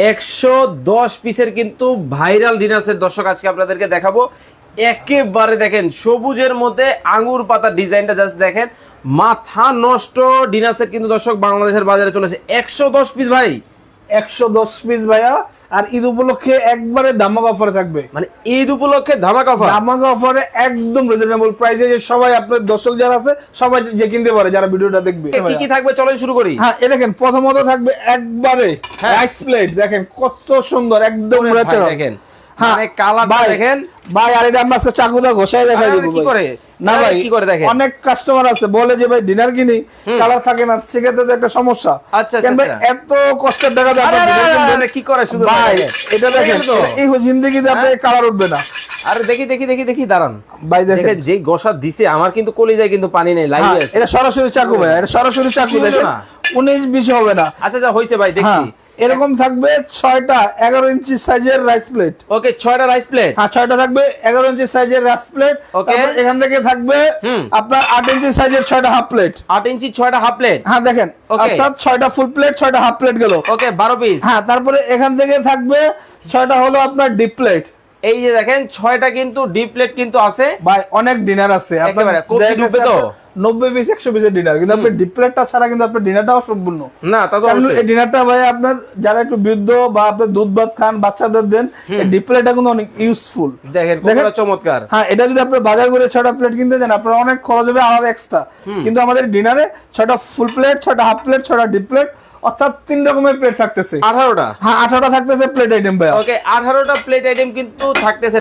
110 পিসের কিন্তু viral dinner set দর্শক আজকে আপনাদেরকে দেখাবো। একেবারে দেখেন সবুজের মধ্যে আঙ্গুর পাতা ডিজাইনটা জাস্ট দেখেন, মাথা নষ্ট ডিনার সেট কিন্তু দর্শক বাংলাদেশের বাজারে চলেছে 110 পিস ভাই, 110 পিস ভাইয়া। আর ঈদ উপলক্ষে একবারে ধামাকা অফারে থাকবে, মানে ঈদ উপলক্ষে ধামাকা অফার। ধামাকা অফারে একদম রিজনেবল প্রাইসে, যে সবাই আপনার দর্শক যারা আছে সবাই যে কিনতে পারে যারা ভিডিওটা দেখবে। কি কি থাকবে চলেন শুরু করি। হ্যাঁ, এই দেখেন প্রথমত থাকবে একবারে রাইস প্লেট, দেখেন কত সুন্দর একদম ন্যাচারাল। দেখেন হ্যাঁ, মানে কালারটা দেখেন ভাই। আর এটা আমরা আজকে চাকুদা ঘষাই দেখাই দেব। কি করে না ভাই, কি করে দেখেন, অনেক কাস্টমার আছে বলে যে ভাই ডিনার কিনি কালার থাকে না, সেক্ষেত্রে তো একটা সমস্যা। আচ্ছা কেন ভাই এত কষ্টের টাকা দিয়ে আপনি dinner কিনবেন? কি করে শুধু ভাই এটা দেখেন, এই জিন্দেগিতে আপনি কালার উঠবে না। আরে দেখি দেখি দেখি দেখি দাঁড়ান ভাই দেখেন দেখেন যে গোসা দিছে আমার কিন্তু কলিজায় কিন্তু পানি নেই লাইভে হ্যাঁ, আছে। এটা সরাসরি চাকু ভাই, এটা সরাসরি চাকু দেখেন, 19-20 হবে না। আচ্ছা যা হইছে ভাই দেখছি। এরকম থাকবে 6টা 11 ইঞ্চি সাইজের রাইস প্লেট। ওকে 6টা রাইস প্লেট। হ্যাঁ, 6টা থাকবে 11 ইঞ্চি সাইজের রাইস প্লেট। তারপর এখান থেকে থাকবে আপনার 8 ইঞ্চি সাইজের 6টা হাফ প্লেট। 8 ইঞ্চি 6টা হাফ প্লেট। হ্যাঁ দেখেন, অর্থাৎ 6টা ফুল প্লেট 6টা হাফ প্লেট গেল। ওকে 12 পিস। হ্যাঁ, তারপরে এখান থেকে থাকবে 6টা হলো আপনার ডিপ প্লেট। এই যে দেখেন 6টা কিন্তু ডিপ প্লেট কিন্তু আছে ভাই অনেক ডিনার আছে একেবারে কপি ডুবে তো 90 পিস 100 পিসের ডিনার, কিন্তু আপনি ডিপ প্লেটটা ছাড়া কিন্তু আপনার ডিনারটাও সম্পূর্ণ না। তা তো অবশ্যই এই ডিনারটা ভাই আপনার যারা একটু বৃদ্ধ বা আপনি দুধ ভাত খান বাচ্চাদের দেন, এই ডিপ প্লেটটা কিন্তু অনেক ইউজফুল। দেখেন কতটা চমৎকার। হ্যাঁ, এটা যদি আপনি বাজার করে 6টা প্লেট কিনতে যান আপনার অনেক খরচ হবে আলাদা এক্সট্রা, কিন্তু আমাদের ডিনারে 6টা ফুল প্লেট 6টা হাফ প্লেট 6টা ডিপ প্লেট, অর্থাৎ 3 রকমের প্লেট থাকতেছে। 18টা। হ্যাঁ, 18টা থাকতেছে প্লেট আইটেম ভাই। ওকে 18টা প্লেট আইটেম কিন্তু থাকতেছে।